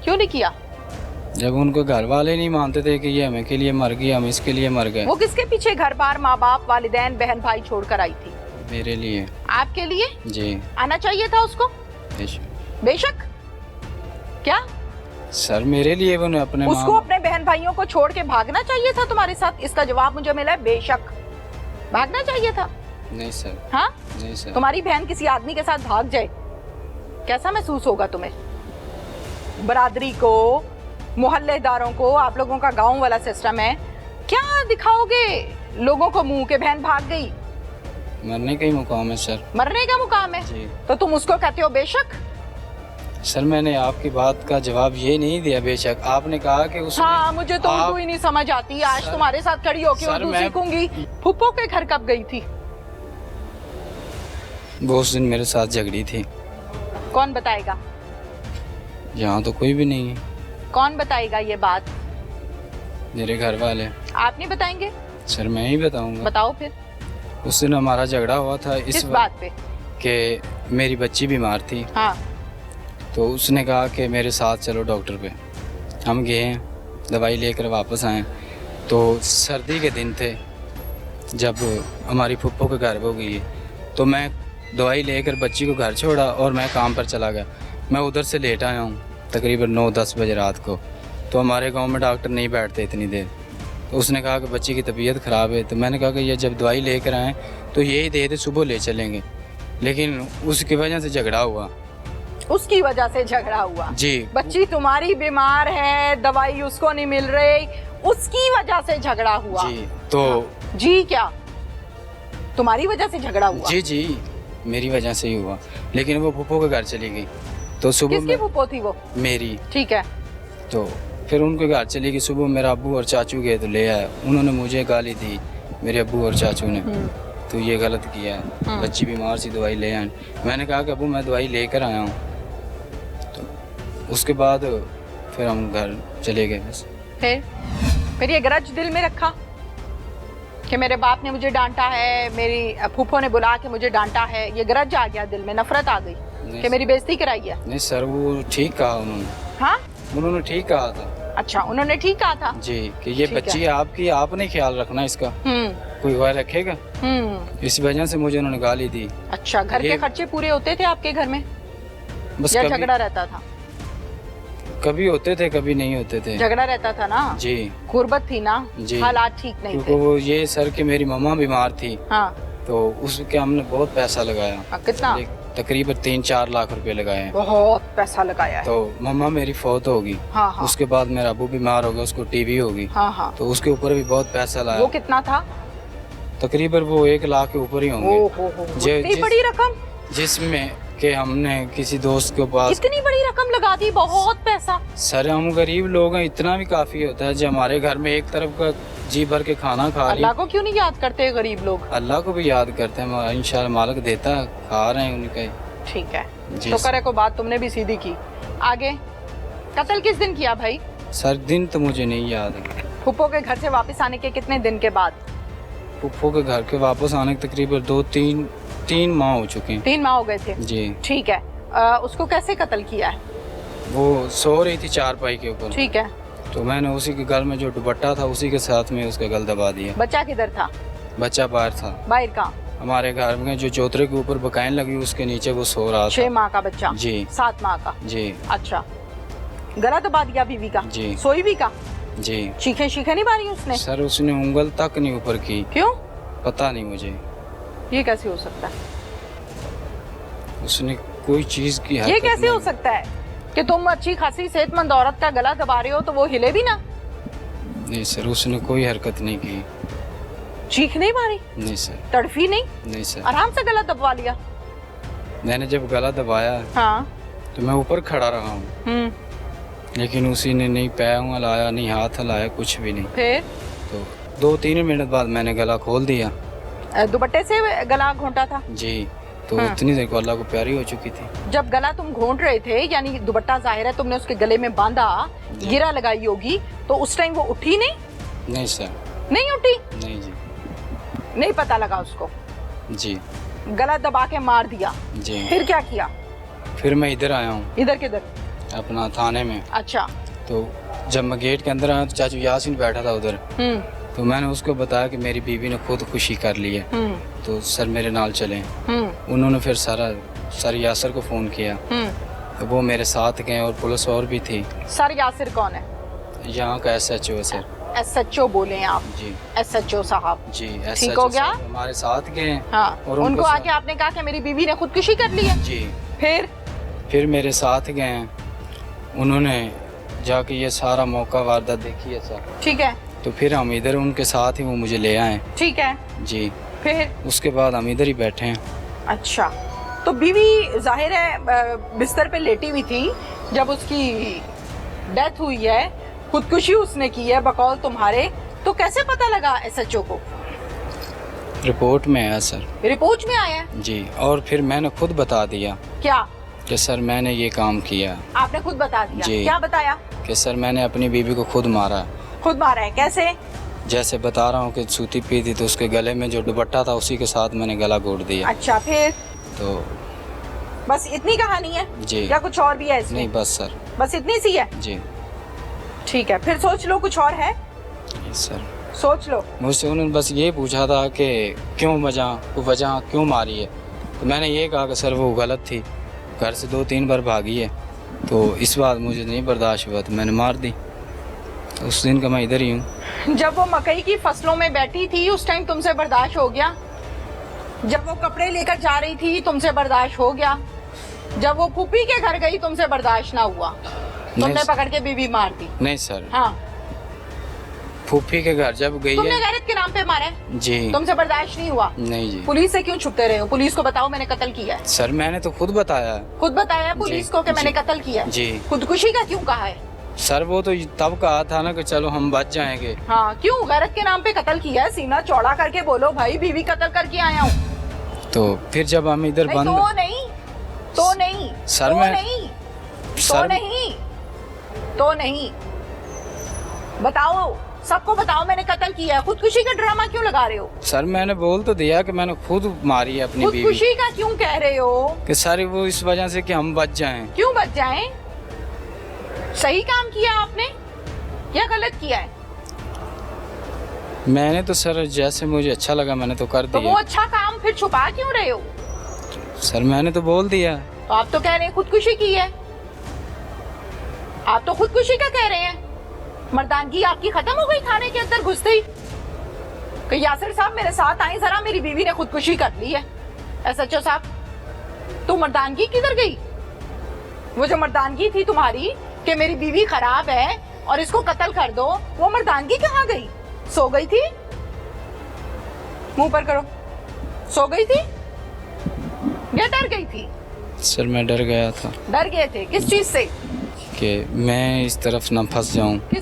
क्यों नहीं किया? जब उनको घर वाले नहीं मानते थे कि ये हमें के लिए मर गई, हम इसके लिए मर गए। वो किसके पीछे घर बार, माँ बाप, वालिदैन, बहन भाई छोड़कर आई थी? मेरे लिए। आपके लिए? जी। आना चाहिए था उसको? बेशक। क्या सर मेरे लिए वो अपने उसको अपने बहन भाइयों को छोड़ के भागना चाहिए था तुम्हारे साथ? इसका जवाब मुझे मिला है बेशक। भागना चाहिए था। नहीं सर। हाँ नहीं सर। तुम्हारी बहन किसी आदमी के साथ भाग जाए, कैसा महसूस होगा तुम्हें? बरादरी को, मोहल्लेदारों को, आप लोगों का गांव वाला सिस्टम है, क्या दिखाओगे लोगों को मुंह के बहन भाग गई? मरने का ही मुकाम है सर। मरने का मुकाम है जी। तो तुम उसको कहते हो बेशक? सर मैंने आपकी बात का जवाब ये नहीं दिया बेशक, आपने कहा कि उसने। हाँ मुझे तो उर्दू ही नहीं समझ आती। आज तुम्हारे साथ खड़ी होकर उर्दू सीखूंगी। फूफो के घर कब गई थी? वो उस दिन मेरे साथ झगड़ी थी। कौन बताएगा? यहाँ तो कोई भी नहीं है। कौन बताएगा ये बात? मेरे घर वाले। आप नहीं बताएंगे? सर मैं ही बताऊंगा। बताओ फिर। उस दिन हमारा झगड़ा हुआ था किस बात पे? कि मेरी बच्ची बीमार थी। हाँ। तो उसने कहा कि मेरे साथ चलो डॉक्टर पे। हम गए, दवाई लेकर वापस आए। तो सर्दी के दिन थे जब हमारी फुप्पो के घर हो गई, तो मैं दवाई लेकर बच्ची को घर छोड़ा और मैं काम पर चला गया। मैं उधर से लेट आया हूँ तकरीबन 9-10 बजे रात को। तो हमारे गांव में डॉक्टर नहीं बैठते इतनी देर। तो उसने कहा कि बच्ची की तबीयत ख़राब है। तो मैंने कहा कि ये जब दवाई लेकर आएँ तो यही दे दे, सुबह ले चलेंगे। लेकिन उसकी वजह से झगड़ा हुआ। उसकी वजह से झगड़ा हुआ? जी। बच्ची तुम्हारी बीमार है, दवाई उसको नहीं मिल रही, उसकी वजह से झगड़ा हुआ? जी। तो हाँ। जी क्या तुम्हारी वजह से झगड़ा हुआ? जी जी मेरी वजह से ही हुआ। लेकिन वो फूफो के घर चली गई। तो सुबह किसकी फूफो थी वो? मेरी। ठीक है। तो फिर उनके घर चली गई। सुबह मेरा अब्बू और चाचू गए तो ले आए। उन्होंने मुझे गाली दी, मेरे अब्बू और चाचू ने। तो ये गलत किया है, बच्ची बीमार सी, दवाई ले आए। मैंने कहा कि अब्बू मैं दवाई लेकर आया हूँ। तो उसके बाद फिर हम घर चले गए। बस फिर ये गरज दिल में रखा कि मेरे बाप ने मुझे डांटा है, मेरी फूफो ने बुला के मुझे डांटा है, ये गरज आ गया दिल में, नफरत आ गई कि मेरी बेइज्जती कराई है? नहीं सर वो ठीक कहा उन्होंने। हाँ उन्होंने ठीक कहा था। अच्छा उन्होंने ठीक कहा था जी कि ये बच्ची आपकी, आपने ख्याल रखना इसका, कोई और रखेगा। इस वजह से मुझे उन्होंने गाली दी। अच्छा घर के खर्चे पूरे होते थे आपके घर में? बस या झगड़ा रहता था? कभी होते थे कभी नहीं होते थे। झगड़ा रहता था ना? जी। गुर्बत थी ना? जी। हालात ठीक नहीं थे। वो ये सर कि मेरी मम्मा बीमार थी। हाँ। तो उसके हमने बहुत पैसा लगाया। कितना? तकरीबन 3-4 लाख रुपए लगाए। बहुत पैसा लगाया है। तो मम्मा मेरी फौत होगी। हाँ हाँ। उसके बाद मेरा अबू बीमार हो गया, उसको टीबी होगी। हाँ हाँ। तो उसके ऊपर भी बहुत पैसा लाया। वो कितना था? तकरीबन वो 1 लाख के ऊपर ही होंगे। इतनी बड़ी रकम? जिसमें कि हमने किसी दोस्त के पास। इतनी बड़ी रकम लगा दी, बहुत पैसा। सर हम गरीब लोग हैं, इतना भी काफी होता है। जब हमारे घर में एक तरफ का जी भर के खाना खा रही। अल्लाह को क्यों नहीं याद करते गरीब लोग? अल्लाह को भी याद करते हैं, इंशाल्लाह मालिक देता है, खा रहे हैं उनके। ठीक है तो करे को बात तुमने भी सीधी की। आगे कत्ल किस दिन किया भाई? सर दिन तो मुझे नहीं याद है। फूफो के घर से वापस आने के कितने दिन के बाद? फूफो के घर के वापस आने के तकरीबन 2-3 माह हो चुके हैं। 3 माह हो गए थे? जी। ठीक है। उसको कैसे कत्ल किया है? वो सो रही थी चारपाई के ऊपर। ठीक है। तो मैंने उसी के गल में जो दुपट्टा था उसी के साथ में उसका गल दबा दिया। बच्चा किधर था? बच्चा बाहर था। बाहर कहाँ? हमारे घर में जो चौतरे के ऊपर बकाइन लगी उसके नीचे वो सो रहा था। 6 माह का बच्चा? जी। 7 माह का? जी। अच्छा गला दबा दिया बीवी का? जी। सोई भी का? जी। चीखे नहीं मारी उसने? सर उसने उंगल तक नहीं ऊपर की। क्यों? पता नहीं मुझे। ये कैसे हो सकता है? उसने कोई चीज की ये कैसे हो सकता है कि तुम अच्छी खासी सेहतमंद औरत का गला दबा रहे हो तो वो हिले भी ना? नहीं सर उसने कोई हरकत नहीं की। चीख नहीं मारी? नहीं सर। तड़फी नहीं? नहीं सर। आराम से गला दबवा लिया? मैंने जब गला दबाया हाँ। तो मैं ऊपर खड़ा रहा हूँ, लेकिन उसी ने नहीं पैर हिलाया नहीं हाथ हिलाया, कुछ भी नहीं। फिर तो 2-3 मिनट बाद मैंने गला खोल दिया। दुपट्टे से गला घोंटा था? जी। तो उतनी देर को अल्लाह को प्यारी हो चुकी थी। जब गला तुम घोंट रहे थे यानी दुपट्टा जाहिर है तुमने उसके गले में बांधा, गिरा लगाई होगी, तो उस टाइम वो उठी नहीं? नहीं सर। नहीं उठी? नहीं जी। नहीं पता लगा उसको? जी। गला दबा के मार दिया? जी। फिर क्या किया? फिर मैं इधर आया हूँ। इधर किधर? अपना थाने में। अच्छा। तो जब मैं गेट के अंदर आया तो चाचू यासीन बैठा था उधर, तो मैंने उसको बताया कि मेरी बीवी ने खुदकुशी कर ली है, तो सर मेरे नाल चले। उन्होंने फिर सर यासर को फ़ोन किया, तो वो मेरे साथ गए और पुलिस और भी थी। सर यासिर कौन है? यहाँ का SHO है सर। SHO बोले हैं आप? जी SHO साहब जी। ठीक हो गया? हमारे साथ गए। हाँ। और उनको आके आपने कहा कि मेरी बीवी ने खुदकुशी कर ली है? जी। फिर मेरे साथ गए, उन्होंने जाके ये सारा मौका वारदात देखी है सर। ठीक है। तो फिर हम इधर उनके साथ ही वो मुझे ले आए। ठीक है जी। फिर उसके बाद हम इधर ही बैठे हैं। अच्छा, तो बीवी जाहिर है बिस्तर पे लेटी हुई थी जब उसकी डेथ हुई है, खुदकुशी उसने की है बकौल तुम्हारे, तो कैसे पता लगा SHO को? रिपोर्ट में आया सर। रिपोर्ट में आया है? जी। और फिर मैंने खुद बता दिया क्या कि सर मैंने ये काम किया। आपने खुद बता दिया? जी। क्या बताया? कि सर मैंने अपनी बीवी को खुद मारा। खुद मारा है? कैसे? जैसे बता रहा हूँ कि सूती पी थी तो उसके गले में जो दुपट्टा था उसी के साथ मैंने गला घोट दिया। अच्छा, फिर? तो बस इतनी कहानी है? जी। या कुछ और भी है इसमें? नहीं बस सर। बस इतनी सी है? जी। ठीक है, फिर सोच लो कुछ और है? सर सोच लो। मुझसे उन्होंने बस ये पूछा था कि क्यों वजह क्यों मारी है, तो मैंने ये कहा कि सर वो गलत थी, घर से 2-3 बार भागी है, तो इस बात मुझे नहीं बर्दाश्त हुआ तो मैंने मार दी। तो उस दिन का मैं इधर ही हूँ। जब वो मकई की फसलों में बैठी थी उस टाइम तुमसे बर्दाश्त हो गया? जब वो कपड़े लेकर जा रही थी तुमसे बर्दाश्त हो गया? जब वो फूफी के घर गई तुमसे बर्दाश्त ना हुआ? तुमने पकड़ के बीवी मार दी? नहीं सर। हाँ। फूफी के घर जब गई तुमने है। गैरत के नाम पे मारा है? जी। तुमसे बर्दाश्त नहीं हुआ? नहीं जी। पुलिस से क्यों छुपते रहे हो? पुलिस को बताओ मैंने कत्ल किया है। सर मैंने तो खुद बताया। खुद बताया पुलिस को कि मैंने कत्ल किया है? जी। खुदकुशी का क्यों कहा है? सर वो तो तब कहा था ना कि चलो हम बच जाएंगे। हाँ, क्यों गैरत के नाम पे कत्ल किया है? सीना चौड़ा करके बोलो भाई बीवी कत्ल करके आया हूँ। तो फिर जब हम इधर बंद तो नहीं सर तो मैं नहीं सर तो नहीं बताओ, सबको बताओ मैंने कत्ल किया है। खुदकुशी का ड्रामा क्यों लगा रहे हो? सर मैंने बोल तो दिया कि मैंने खुद मारी है अपनी बीवी। खुदकुशी का क्यों कह रहे हो? कि सर वो इस वजह से कि हम बच जाएं। क्यों बच जाएं? सही काम किया आपने या गलत किया है? मैंने तो सर जैसे मुझे अच्छा लगा मैंने तो कर तो दिया। वो अच्छा काम फिर छुपा क्यों रहे हो? सर मैंने तो बोल दिया। तो आप तो कह रहे हैं खुदकुशी की है, आप तो खुदकुशी का कह रहे हैं। मर्दानगी आपकी खत्म हो गई थाने के अंदर घुसते ही कि यासिर साहब मेरे साथ आए जरा, मेरी बीवी ने खुदकुशी कर ली है। SHO साहब तो मर्दानगी किधर गई? वो जो मर्दानगी थी तुम्हारी कि मेरी बीवी खराब है और इसको कत्ल कर दो, वो मर्दानगी कहाँ गई? सो गई थी? मुंह पर करो। सो गई थी या डर गई थी? सर मैं डर गया था। डर गए थे? किस चीज से? कि मैं इस तरफ ना फंस जाऊं। किस